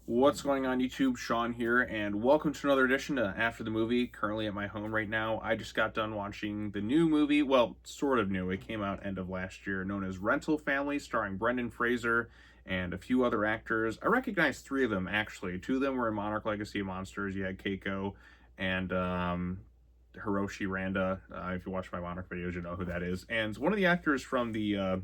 What's going on YouTube? Sean here, and welcome to another edition to After the Movie. Currently at my home right now. I just got done watching the new movie, well, sort of new. It came out end of last year, known as Rental Family, starring Brendan Fraser and a few other actors. I recognize three of them, actually. Two of them were in Monarch Legacy of Monsters. You had Keiko and Hiroshi Randa. If you watch my Monarch videos, you know who that is. And one of the actors from the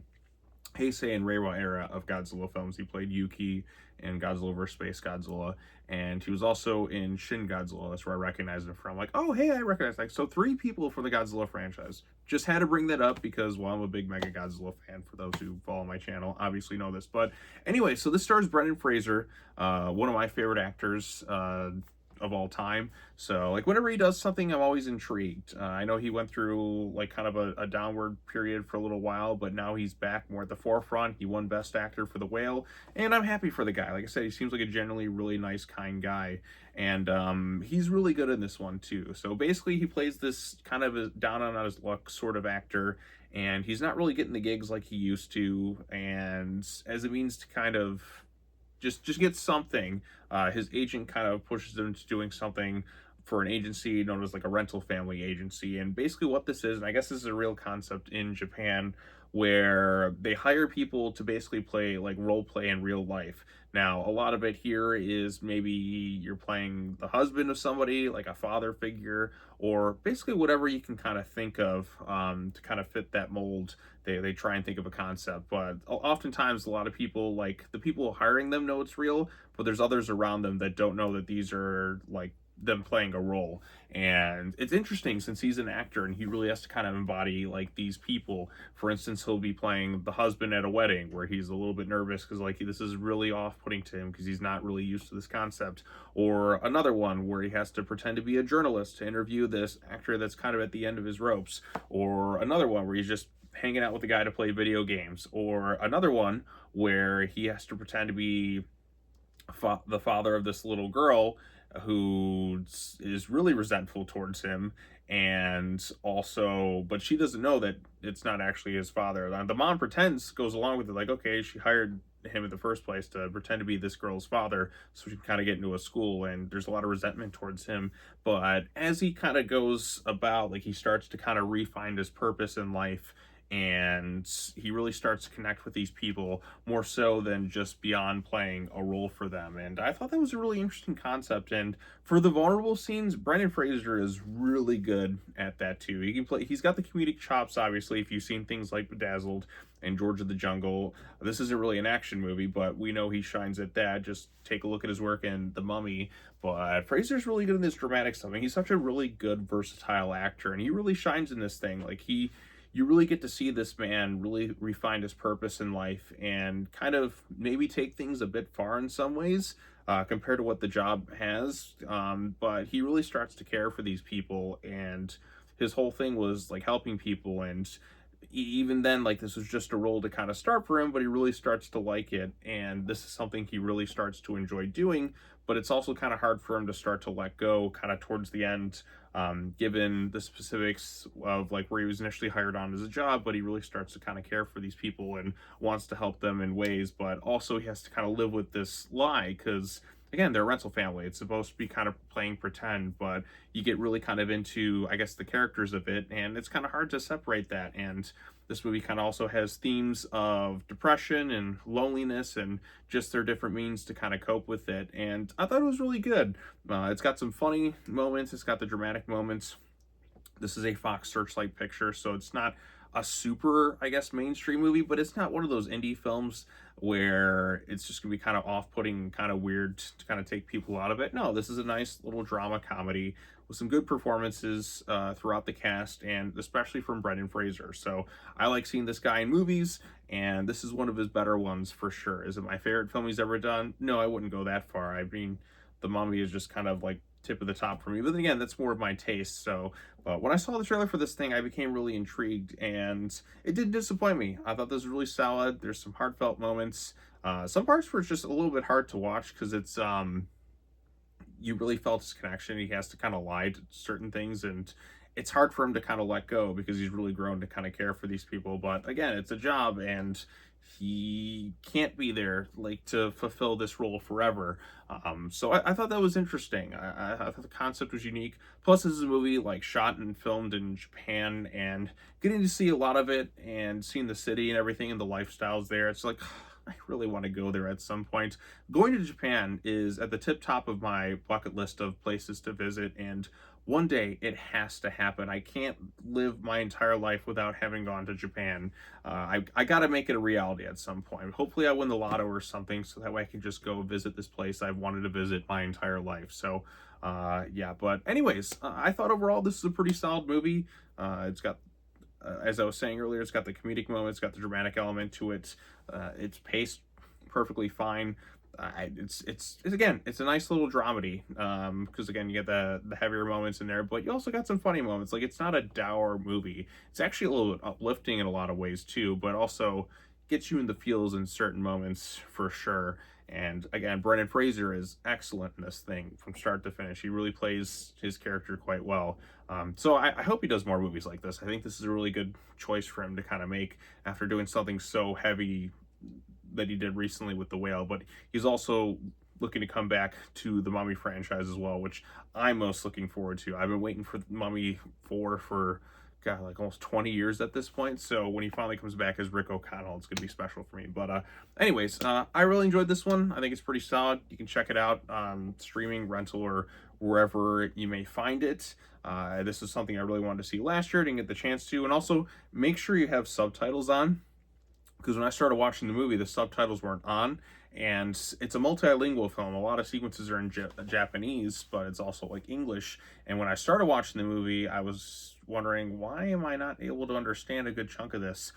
Heisei and Reiwa era of Godzilla films. He played Yuki in Godzilla vs. Space Godzilla, and he was also in Shin Godzilla. That's where I recognized him from. Like, oh, hey, I recognize that. So three people for the Godzilla franchise. Just had to bring that up because, well, I'm a big Mega Godzilla fan. For those who follow my channel, obviously know this. But anyway, so this stars Brendan Fraser, one of my favorite actors of all time. So like whenever he does something, I'm always intrigued. I know he went through like kind of a downward period for a little while, but now he's back more at the forefront. He won Best Actor for The Whale, and I'm happy for the guy. Like I said, he seems like a generally really nice, kind guy, and he's really good in this one too. So basically, he plays this kind of a down on his luck sort of actor, and he's not really getting the gigs like he used to, and as it means to kind of just get something. His agent kind of pushes him into doing something for an agency known as like a rental family agency. And basically what this is, and I guess this is a real concept in Japan, where they hire people to basically play like role play in real life. Now, a lot of it here is maybe you're playing the husband of somebody, like a father figure, or basically whatever you can kind of think of to kind of fit that mold. They try and think of a concept, but oftentimes a lot of people, like the people hiring them, know it's real, but there's others around them that don't know that these are like them playing a role. And it's interesting since he's an actor and he really has to kind of embody like these people. For instance, he'll be playing the husband at a wedding where he's a little bit nervous because like this is really off-putting to him because he's not really used to this concept. Or another one where he has to pretend to be a journalist to interview this actor that's kind of at the end of his ropes. Or another one where he's just hanging out with the guy to play video games. Or another one where he has to pretend to be the father of this little girl who is really resentful towards him, and also but she doesn't know that it's not actually his father. The mom pretends, goes along with it, like, okay, she hired him in the first place to pretend to be this girl's father so she can kind of get into a school, and there's a lot of resentment towards him. But as he kind of goes about, like, he starts to kind of refine his purpose in life, and he really starts to connect with these people more so than just beyond playing a role for them. And I thought that was a really interesting concept. And for the vulnerable scenes, Brendan Fraser is really good at that too. He can play, he's got the comedic chops, obviously. If you've seen things like Bedazzled and George of the Jungle, this isn't really an action movie, but we know he shines at that. Just take a look at his work in The Mummy. But Fraser's really good in this dramatic stuff. I mean, he's such a really good, versatile actor, and he really shines in this thing. Like, you really get to see this man really refine his purpose in life and kind of maybe take things a bit far in some ways compared to what the job has. But he really starts to care for these people, and his whole thing was like helping people. And even then, like, this was just a role to kind of start for him, but he really starts to like it, and this is something he really starts to enjoy doing. But it's also kind of hard for him to start to let go kind of towards the end, given the specifics of like where he was initially hired on as a job, but he really starts to kind of care for these people and wants to help them in ways. But also he has to kind of live with this lie because, again, they're a rental family. It's supposed to be kind of playing pretend, but you get really kind of into, I guess, the characters of it, and it's kind of hard to separate that. And this movie kind of also has themes of depression and loneliness and just their different means to kind of cope with it. And I thought it was really good. It's got some funny moments. It's got the dramatic moments. This is a Fox Searchlight picture, so it's not a super, I guess, mainstream movie, but it's not one of those indie films where it's just gonna be kind of off-putting, kind of weird to kind of take people out of it. No, this is a nice little drama comedy with some good performances throughout the cast, and especially from Brendan Fraser. So I like seeing this guy in movies, and this is one of his better ones for sure. Is it my favorite film he's ever done? No, I wouldn't go that far. I mean, The Mummy is just kind of like tip of the top for me, but then again, that's more of my taste. So but when I saw the trailer for this thing, I became really intrigued, and it didn't disappoint me. I thought this was really solid. There's some heartfelt moments, some parts were just a little bit hard to watch because it's you really felt his connection. He has to kind of lie to certain things, and it's hard for him to kind of let go because he's really grown to kind of care for these people. But again, it's a job, and he can't be there like to fulfill this role forever. So I thought that was interesting. I thought the concept was unique. Plus, this is a movie like shot and filmed in Japan, and getting to see a lot of it and seeing the city and everything and the lifestyles there. It's like I really want to go there at some point. Going to Japan is at the tip top of my bucket list of places to visit, and one day it has to happen. I can't live my entire life without having gone to Japan. I got to make it a reality at some point. Hopefully, I win the lotto or something, so that way I can just go visit this place I've wanted to visit my entire life. So, yeah. But anyways, I thought overall this is a pretty solid movie. It's got, as I was saying earlier, it's got the comedic moments, it's got the dramatic element to it. It's paced perfectly fine. It's again, it's a nice little dramedy, because again, you get the heavier moments in there, but you also got some funny moments. Like, it's not a dour movie. It's actually a little bit uplifting in a lot of ways too, but also gets you in the feels in certain moments for sure. And again, Brendan Fraser is excellent in this thing from start to finish. He really plays his character quite well. So I hope he does more movies like this. I think this is a really good choice for him to kind of make after doing something so heavy that he did recently with The Whale, but he's also looking to come back to the Mummy franchise as well, which I'm most looking forward to. I've been waiting for Mummy 4 for, God, like almost 20 years at this point. So when he finally comes back as Rick O'Connell, it's going to be special for me. But anyways, I really enjoyed this one. I think it's pretty solid. You can check it out on streaming, rental, or wherever you may find it. This is something I really wanted to see last year, didn't get the chance to. And also, make sure you have subtitles on, because when I started watching the movie, the subtitles weren't on, and it's a multilingual film. A lot of sequences are in Japanese, but it's also like English. And when I started watching the movie, I was wondering, why am I not able to understand a good chunk of this?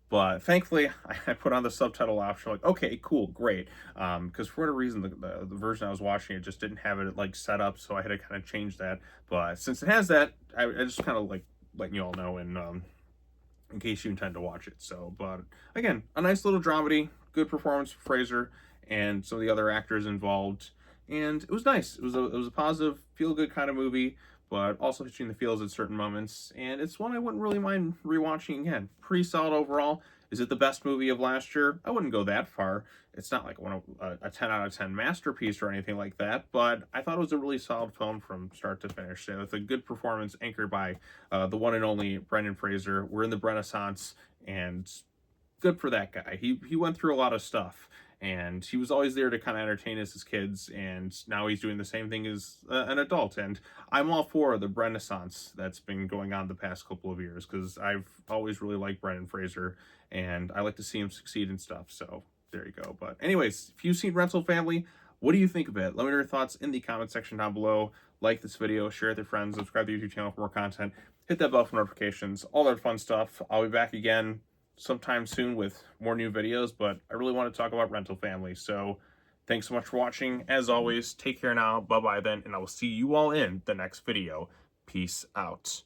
But thankfully, I put on the subtitle option. Like, okay, cool, great. Because for whatever reason, the version I was watching, it just didn't have it like set up, so I had to kind of change that. But since it has that, I just kind of like letting you all know, and in case you intend to watch it. So, but again, a nice little dramedy, good performance from Fraser and some of the other actors involved, and it was nice. It was a positive, feel good kind of movie, but also hitting the feels at certain moments. And it's one I wouldn't really mind rewatching again. Pretty solid overall. Is it the best movie of last year? I wouldn't go that far. It's not like one of a 10 out of 10 masterpiece or anything like that, but I thought it was a really solid film from start to finish. So it's a good performance anchored by the one and only Brendan Fraser. We're in the Renaissance, and good for that guy. He went through a lot of stuff, and he was always there to kind of entertain us as kids, and now he's doing the same thing as an adult. And I'm all for the Renaissance that's been going on the past couple of years, because I've always really liked Brendan Fraser, and I like to see him succeed and stuff. So there you go. But anyways, if you've seen Rental Family, what do you think of it? Let me know your thoughts in the comment section down below. Like this video, share it with your friends, subscribe to the YouTube channel for more content, hit that bell for notifications, all that fun stuff. I'll be back again sometime soon with more new videos, but I really want to talk about Rental Family. So thanks so much for watching. As always, take care now. Bye-bye then, and I will see you all in the next video. Peace out.